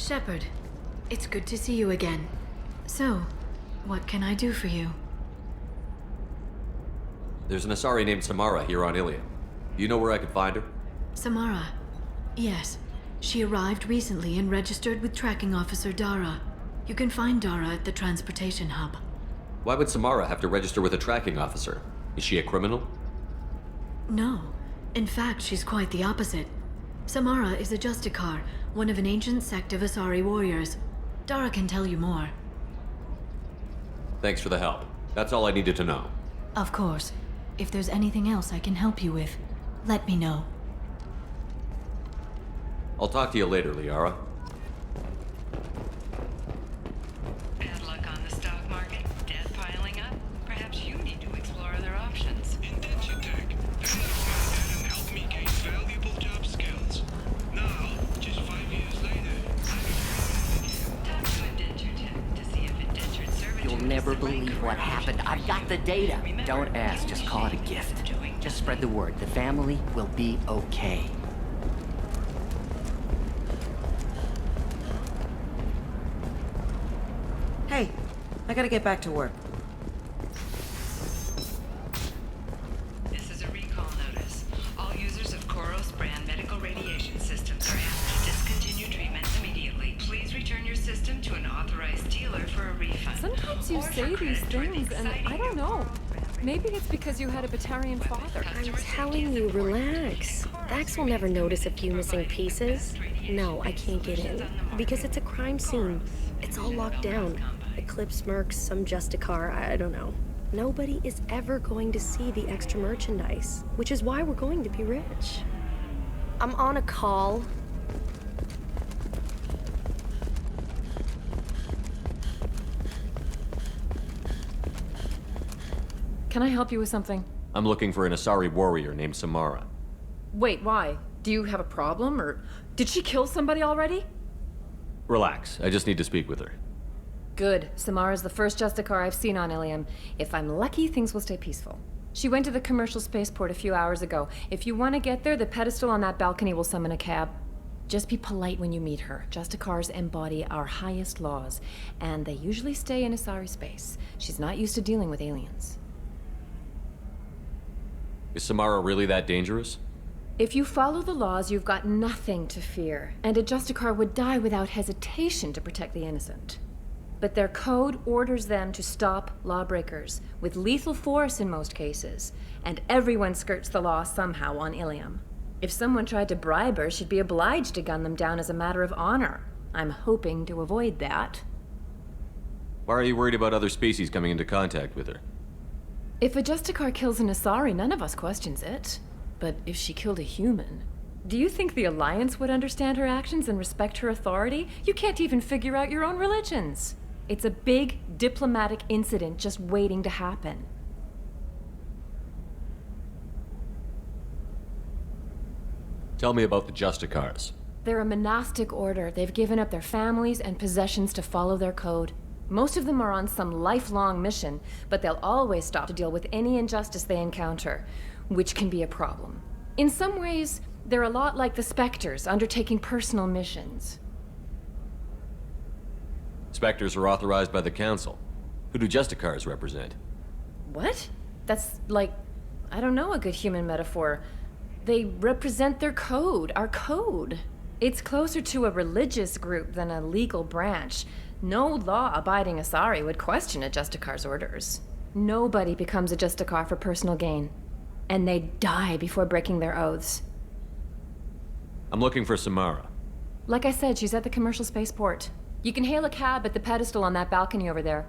Shepard, it's good to see you again. So, what can I do for you? There's an Asari named Samara here on Ilium. Do you know where I could find her? Samara. Yes. She arrived recently and registered with Tracking Officer Dara. You can find Dara at the transportation hub. Why would Samara have to register with a tracking officer? Is she a criminal? No. In fact, she's quite the opposite. Samara is a Justicar, one of an ancient sect of Asari warriors. Dara can tell you more. Thanks for the help. That's all I needed to know. Of course. If there's anything else I can help you with, let me know. I'll talk to you later, Liara. Bad luck on the stock market, debt piling up. Perhaps you need to explore other options. Indenture tech. They have found and helped me gain valuable job skills. Now, just 5 years later, Talk to Indenture Tech to see if indentured servitude You'll is never the right believe what career happened. option I've got for the you. data. Remember, Don't ask, you just call it a should gift. enjoy Just spread the word. The family will be okay. Hey, I gotta get back to work. This is a recall notice. All users of Koros brand medical radiation systems are asked to discontinue treatment immediately. Please return your system to an authorized dealer for a refund. Sometimes you Or for say these credit toward the things, and exciting I don't new know. program Maybe it's because you had a Batarian father. Customer I'm safety telling is you, important. relax. Koros Dax will never remains notice a committed few to missing providing the pieces. best radiation No, I based can't get solutions in. on the market. Because it's a crime scene. Koros. It's all locked down. Eclipse mercs, some Justicar, I don't know. Nobody is ever going to see the extra merchandise, which is why we're going to be rich. I'm on a call. Can I help you with something? I'm looking for an Asari warrior named Samara. Wait, why? Do you have a problem, or did she kill somebody already? Relax, I just need to speak with her. Good. Samara's the first Justicar I've seen on Ilium. If I'm lucky, things will stay peaceful. She went to the commercial spaceport a few hours ago. If you want to get there, the pedestal on that balcony will summon a cab. Just be polite when you meet her. Justicars embody our highest laws, and they usually stay in Asari space. She's not used to dealing with aliens. Is Samara really that dangerous? If you follow the laws, you've got nothing to fear, and a Justicar would die without hesitation to protect the innocent. But their code orders them to stop lawbreakers, with lethal force in most cases, and everyone skirts the law somehow on Ilium. If someone tried to bribe her, she'd be obliged to gun them down as a matter of honor. I'm hoping to avoid that. Why are you worried about other species coming into contact with her? If a Justicar kills an Asari, none of us questions it. But if she killed a human, do you think the Alliance would understand her actions and respect her authority? You can't even figure out your own religions. It's a big diplomatic incident just waiting to happen. Tell me about the Justicars. They're a monastic order. They've given up their families and possessions to follow their code. Most of them are on some lifelong mission, but they'll always stop to deal with any injustice they encounter, which can be a problem. In some ways, they're a lot like the Spectres, undertaking personal missions. Spectres are authorized by the Council. Who do Justicars represent? What? That's like, I don't know, a good human metaphor. They represent their code, our code. It's closer to a religious group than a legal branch. No law-abiding Asari would question a Justicar's orders. Nobody becomes a Justicar for personal gain. And they die before breaking their oaths. I'm looking for Samara. Like I said, she's at the commercial spaceport. You can hail a cab at the pedestal on that balcony over there.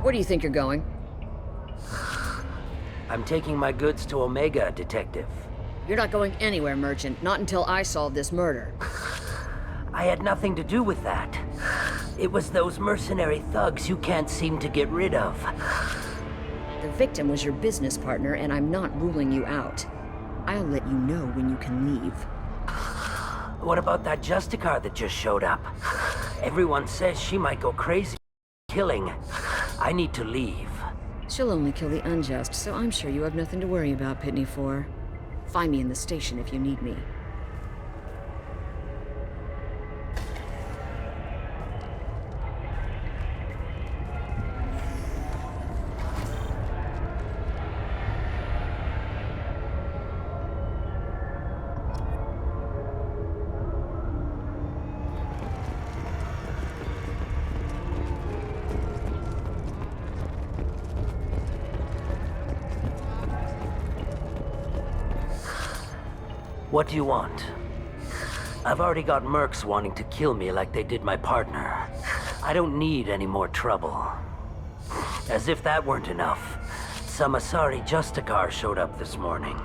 Where do you think you're going? I'm taking my goods to Omega, Detective. You're not going anywhere, Merchant. Not until I solve this murder. I had nothing to do with that. It was those mercenary thugs you can't seem to get rid of. The victim was your business partner, and I'm not ruling you out. I'll let you know when you can leave. What about that Justicar that just showed up? Everyone says she might go crazy killing. I need to leave. She'll only kill the unjust, so I'm sure you have nothing to worry about, Pitney 4. Find me in the station if you need me. What do you want? I've already got mercs wanting to kill me like they did my partner. I don't need any more trouble. As if that weren't enough, some Asari Justicar showed up this morning.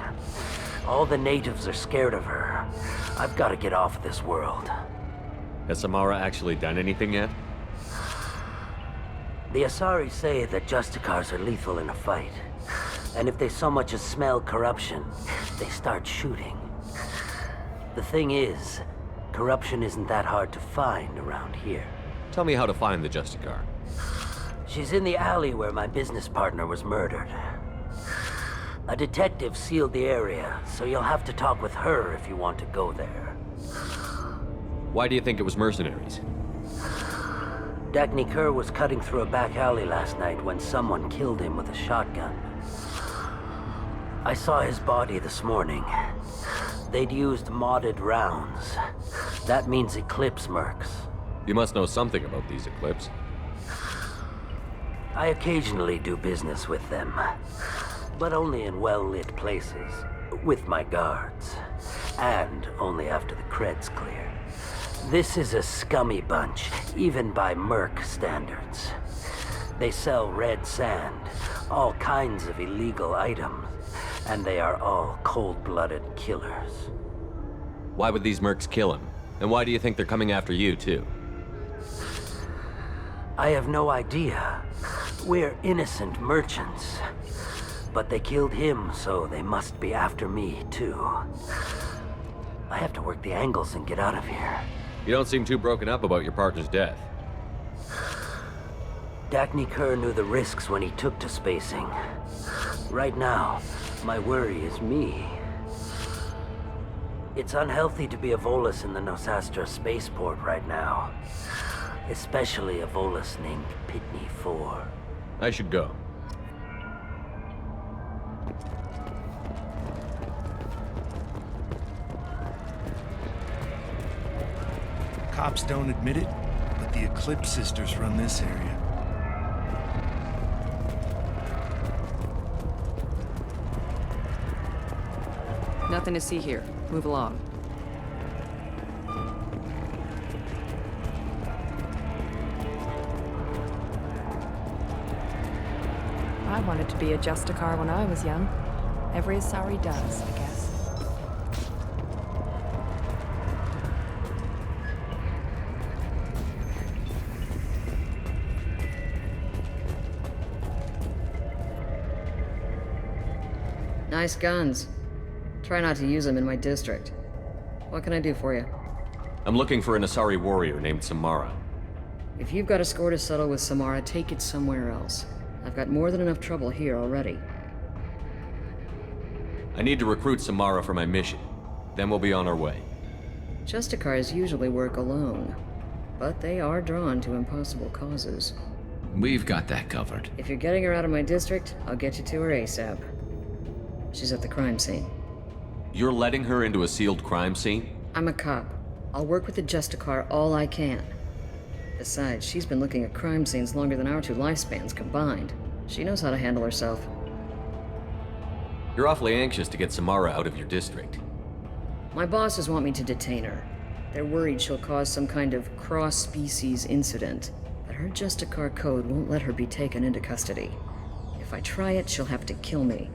All the natives are scared of her. I've got to get off this world. Has Samara actually done anything yet? The Asari say that Justicars are lethal in a fight. And if they so much as smell corruption, they start shooting. The thing is, corruption isn't that hard to find around here. Tell me how to find the Justicar. She's in the alley where my business partner was murdered. A detective sealed the area, so you'll have to talk with her if you want to go there. Why do you think it was mercenaries? Dagny Kerr was cutting through a back alley last night when someone killed him with a shotgun. I saw his body this morning. They'd used modded rounds. That means Eclipse mercs. You must know something about these Eclipse. I occasionally do business with them, but only in well-lit places, with my guards, and only after the cred's clear. This is a scummy bunch, even by merc standards. They sell red sand, all kinds of illegal items, and they are all cold-blooded killers. Why would these mercs kill him? And why do you think they're coming after you, too? I have no idea. We're innocent merchants. But they killed him, so they must be after me, too. I have to work the angles and get out of here. You don't seem too broken up about your partner's death. Dagny Kerr knew the risks when he took to spacing. Right now, my worry is me. It's unhealthy to be a Volus in the Nosastra spaceport right now. Especially a Volus named Pitney 4. I should go. Cops don't admit it, but the Eclipse sisters run this area. Nothing to see here. Move along. I wanted to be a Justicar when I was young. Every Asari does, I guess. Nice guns. Try not to use them in my district. What can I do for you? I'm looking for an Asari warrior named Samara. If you've got a score to settle with Samara, take it somewhere else. I've got more than enough trouble here already. I need to recruit Samara for my mission. Then we'll be on our way. Justicars usually work alone, but they are drawn to impossible causes. We've got that covered. If you're getting her out of my district, I'll get you to her ASAP. She's at the crime scene. You're letting her into a sealed crime scene? I'm a cop. I'll work with the Justicar all I can. Besides, she's been looking at crime scenes longer than our two lifespans combined. She knows how to handle herself. You're awfully anxious to get Samara out of your district. My bosses want me to detain her. They're worried she'll cause some kind of cross-species incident, but her Justicar code won't let her be taken into custody. If I try it, she'll have to kill me.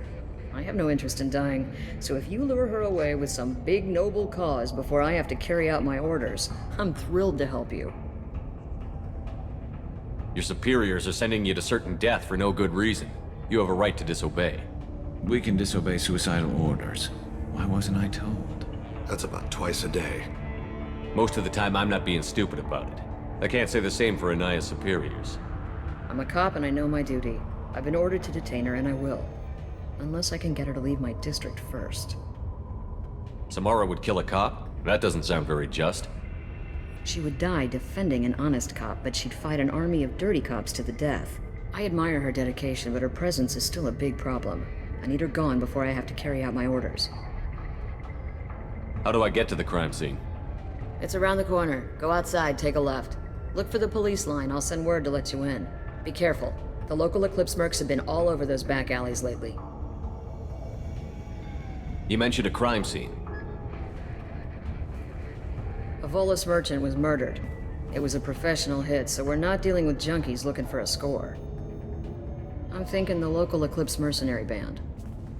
I have no interest in dying, so if you lure her away with some big noble cause before I have to carry out my orders, I'm thrilled to help you. Your superiors are sending you to certain death for no good reason. You have a right to disobey. We can disobey suicidal orders. Why wasn't I told? That's about twice a day. Most of the time, I'm not being stupid about it. I can't say the same for Anaya's superiors. I'm a cop and I know my duty. I've been ordered to detain her and I will. Unless I can get her to leave my district first. Samara would kill a cop? That doesn't sound very just. She would die defending an honest cop, but she'd fight an army of dirty cops to the death. I admire her dedication, but her presence is still a big problem. I need her gone before I have to carry out my orders. How do I get to the crime scene? It's around the corner. Go outside, take a left. Look for the police line. I'll send word to let you in. Be careful. The local Eclipse mercs have been all over those back alleys lately. You mentioned a crime scene. A Volus merchant was murdered. It was a professional hit, so we're not dealing with junkies looking for a score. I'm thinking the local Eclipse mercenary band.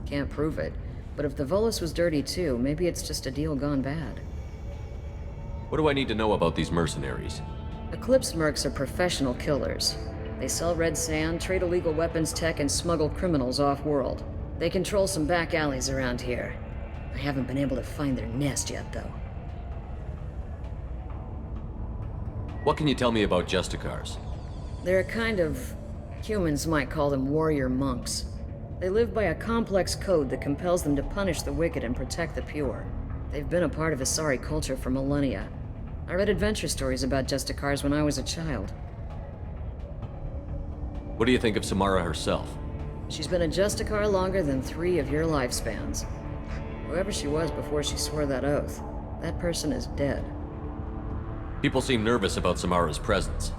Can't prove it, but if the Volus was dirty too, maybe it's just a deal gone bad. What do I need to know about these mercenaries? Eclipse mercs are professional killers. They sell red sand, trade illegal weapons tech, and smuggle criminals off-world. They control some back alleys around here. I haven't been able to find their nest yet, though. What can you tell me about Justicars? They're a kind of... humans might call them warrior monks. They live by a complex code that compels them to punish the wicked and protect the pure. They've been a part of Asari culture for millennia. I read adventure stories about Justicars when I was a child. What do you think of Samara herself? She's been a Justicar longer than 3 of your lifespans. Whoever she was before she swore that oath, that person is dead. People seem nervous about Samara's presence.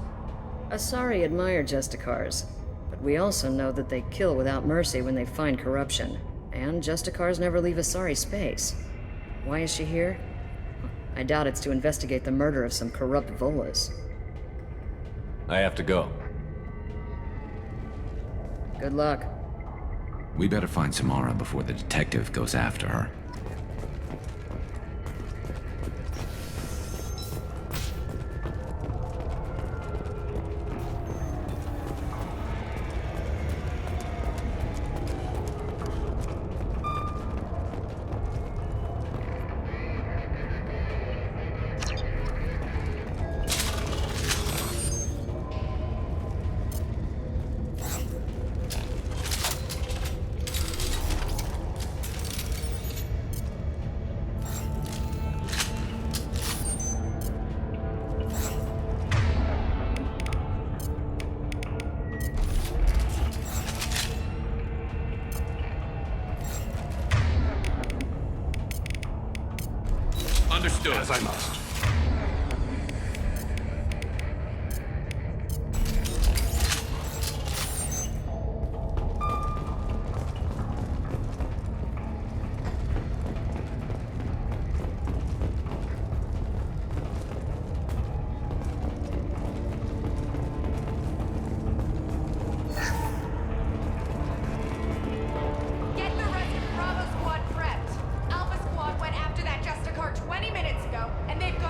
Asari admire Justicars, but we also know that they kill without mercy when they find corruption. And Justicars never leave Asari space. Why is she here? I doubt it's to investigate the murder of some corrupt Volas. I have to go. Good luck. We better find Samara before the detective goes after her. Understood. As I must. Get the rest of Bravo Squad prepped. Alpha Squad went after that Justicar 20 minutes ago, and they've got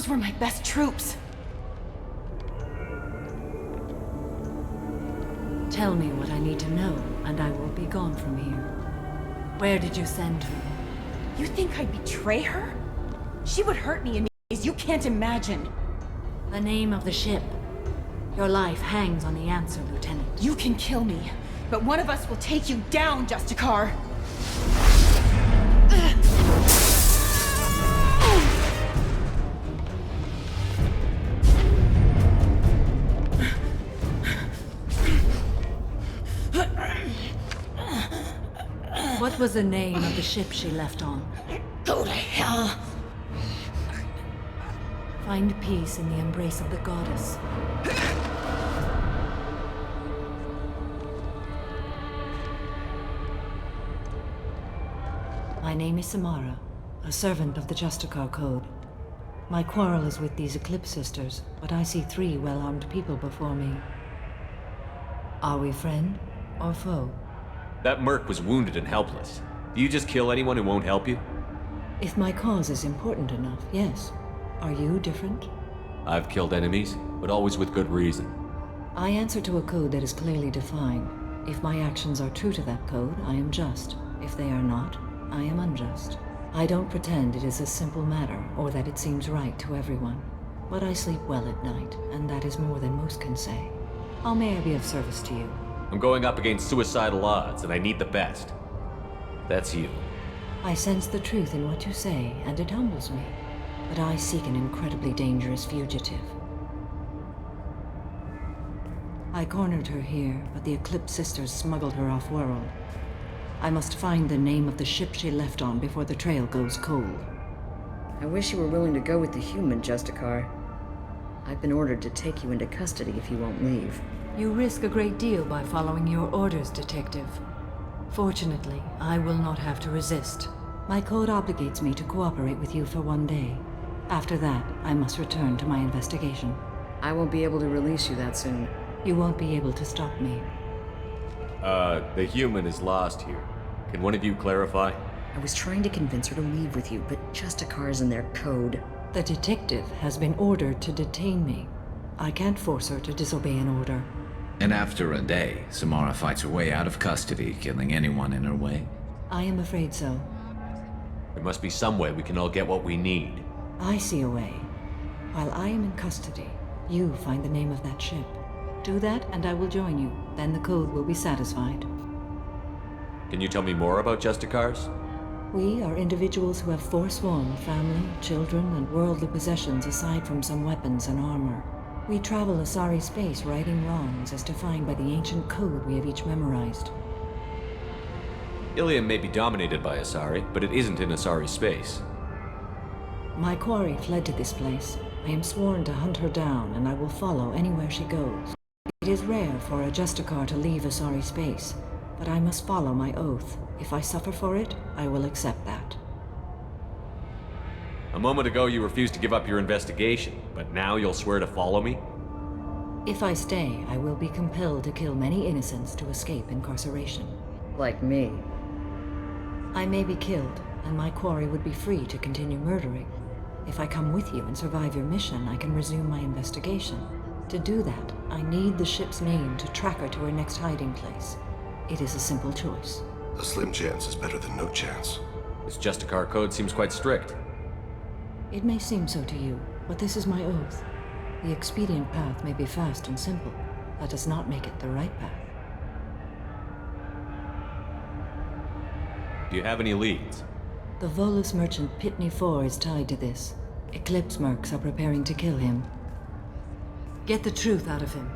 Those were my best troops. Tell me what I need to know, and I will be gone from here. Where did you send her? You think I'd betray her? She would hurt me in ways you can't imagine. The name of the ship. Your life hangs on the answer, Lieutenant. You can kill me, but one of us will take you down, Justicar! What was the name of the ship she left on? Go to hell! Find peace in the embrace of the goddess. My name is Samara, a servant of the Justicar Code. My quarrel is with these Eclipse Sisters, but I see 3 well-armed people before me. Are we friend or foe? That merc was wounded and helpless. Do you just kill anyone who won't help you? If my cause is important enough, yes. Are you different? I've killed enemies, but always with good reason. I answer to a code that is clearly defined. If my actions are true to that code, I am just. If they are not, I am unjust. I don't pretend it is a simple matter, or that it seems right to everyone. But I sleep well at night, and that is more than most can say. How may I be of service to you? I'm going up against suicidal odds, and I need the best. That's you. I sense the truth in what you say, and it humbles me. But I seek an incredibly dangerous fugitive. I cornered her here, but the Eclipse Sisters smuggled her off-world. I must find the name of the ship she left on before the trail goes cold. I wish you were willing to go with the human, Justicar. I've been ordered to take you into custody if you won't leave. You risk a great deal by following your orders, Detective. Fortunately, I will not have to resist. My code obligates me to cooperate with you for 1 day. After that, I must return to my investigation. I won't be able to release you that soon. You won't be able to stop me. The human is lost here. Can one of you clarify? I was trying to convince her to leave with you, but Justicar's in their code. The detective has been ordered to detain me. I can't force her to disobey an order. And after a day, Samara fights her way out of custody, killing anyone in her way? I am afraid so. There must be some way we can all get what we need. I see a way. While I am in custody, you find the name of that ship. Do that, and I will join you. Then the code will be satisfied. Can you tell me more about Justicars? We are individuals who have forsworn family, children, and worldly possessions aside from some weapons and armor. We travel Asari space righting wrongs as defined by the ancient code we have each memorized. Ilium may be dominated by Asari, but it isn't in Asari space. My quarry fled to this place. I am sworn to hunt her down, and I will follow anywhere she goes. It is rare for a Justicar to leave Asari space, but I must follow my oath. If I suffer for it, I will accept that. A moment ago you refused to give up your investigation, but now you'll swear to follow me? If I stay, I will be compelled to kill many innocents to escape incarceration. Like me. I may be killed, and my quarry would be free to continue murdering. If I come with you and survive your mission, I can resume my investigation. To do that, I need the ship's name to track her to her next hiding place. It is a simple choice. A slim chance is better than no chance. This Justicar code seems quite strict. It may seem so to you, but this is my oath. The expedient path may be fast and simple. That does not make it the right path. Do you have any leads? The Volus merchant Pitney 4 is tied to this. Eclipse mercs are preparing to kill him. Get the truth out of him.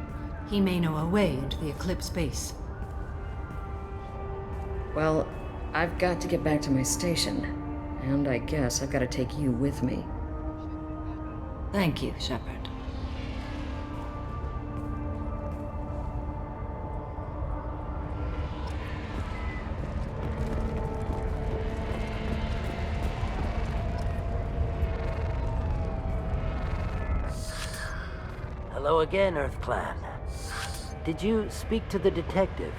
He may know a way into the Eclipse base. Well, I've got to get back to my station. And I guess I've got to take you with me. Thank you, Shepard. Hello again, Earth Clan. Did you speak to the detective?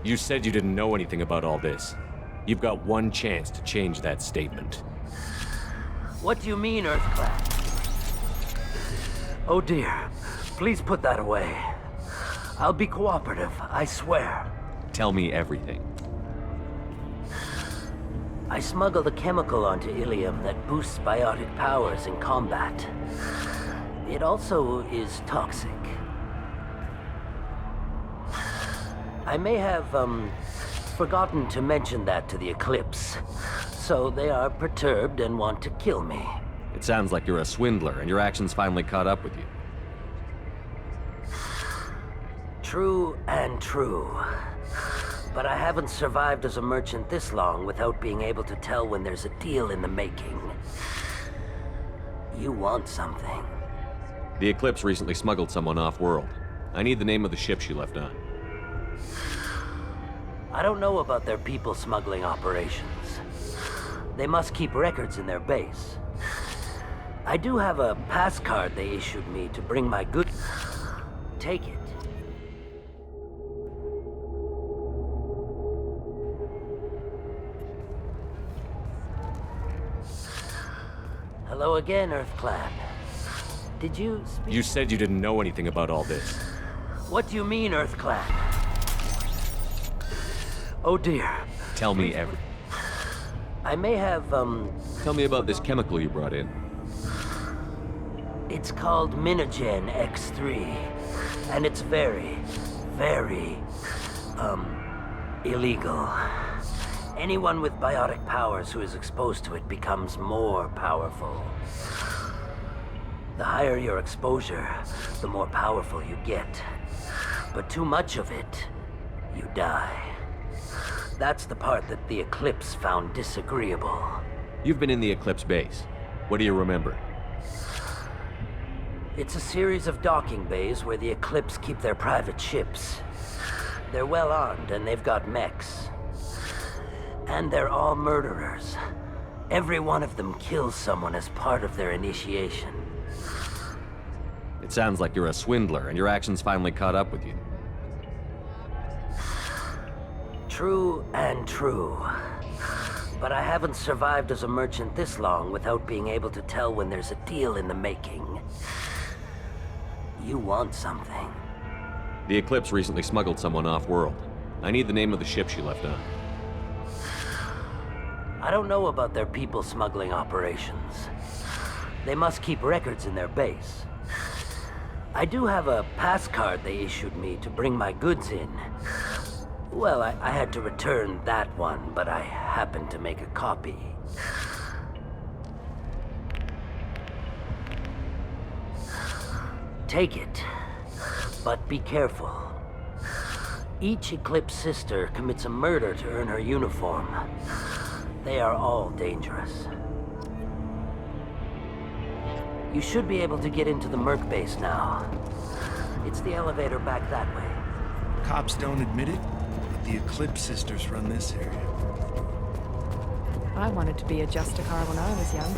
You said you didn't know anything about all this. You've got one chance to change that statement. What do you mean, Earth Clan? Oh dear. Please put that away. I'll be cooperative, I swear. Tell me everything. I smuggled a chemical onto Ilium that boosts biotic powers in combat. It also is toxic. I may have, forgotten to mention that to the Eclipse. So they are perturbed and want to kill me. It sounds like you're a swindler, and your actions finally caught up with you. True and true. But I haven't survived as a merchant this long without being able to tell when there's a deal in the making. You want something. The Eclipse recently smuggled someone off-world. I need the name of the ship she left on. I don't know about their people smuggling operations. They must keep records in their base. I do have a pass card they issued me to bring my goods. Take it. Hello again, Earth Clan. Did you speak? You said you didn't know anything about all this. What do you mean, Earth Clan? Oh dear. Tell me everything. I may have, Tell me about this chemical you brought in. It's called Minogen X3. And it's very, very, illegal. Anyone with biotic powers who is exposed to it becomes more powerful. The higher your exposure, the more powerful you get. But too much of it, you die. That's the part that the Eclipse found disagreeable. You've been in the Eclipse base. What do you remember? It's a series of docking bays where the Eclipse keep their private ships. They're well armed and they've got mechs. And they're all murderers. Every one of them kills someone as part of their initiation. It sounds like you're a swindler, and your actions finally caught up with you. True and true. But I haven't survived as a merchant this long without being able to tell when there's a deal in the making. You want something. The Eclipse recently smuggled someone off-world. I need the name of the ship she left on. I don't know about their people smuggling operations. They must keep records in their base. I do have a pass card they issued me to bring my goods in. Well, I had to return that one, but I happened to make a copy. Take it, but be careful. Each Eclipse sister commits a murder to earn her uniform. They are all dangerous. You should be able to get into the Merc base now. It's the elevator back that way. Cops don't admit it, but the Eclipse sisters run this area. I wanted to be a Justicar when I was young.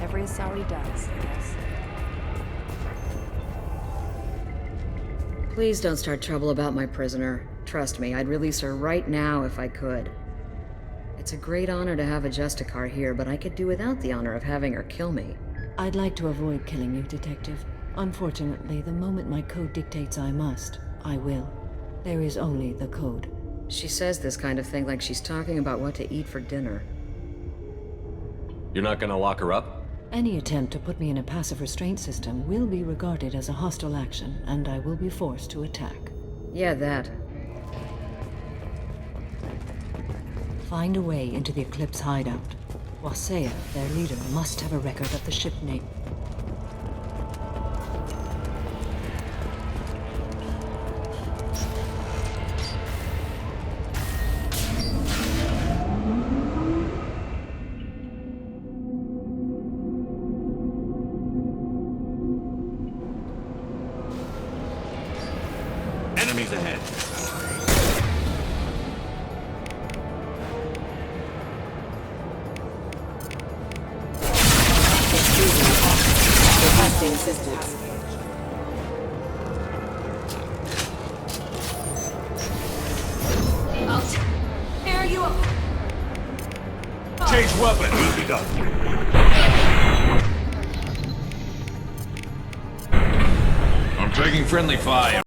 Every Asari does, I guess. Please don't start trouble about my prisoner. Trust me, I'd release her right now if I could. It's a great honor to have a Justicar here, but I could do without the honor of having her kill me. I'd like to avoid killing you, Detective. Unfortunately, the moment my code dictates I must, I will. There is only the code. She says this kind of thing like she's talking about what to eat for dinner. You're not gonna lock her up? Any attempt to put me in a passive restraint system will be regarded as a hostile action, and I will be forced to attack. Yeah, that. Find a way into the Eclipse hideout. Wasea, their leader, must have a record of the ship name. Enemies ahead. Requesting assistance. I'll tear you up. Change weapon. Will be done. Taking friendly fire.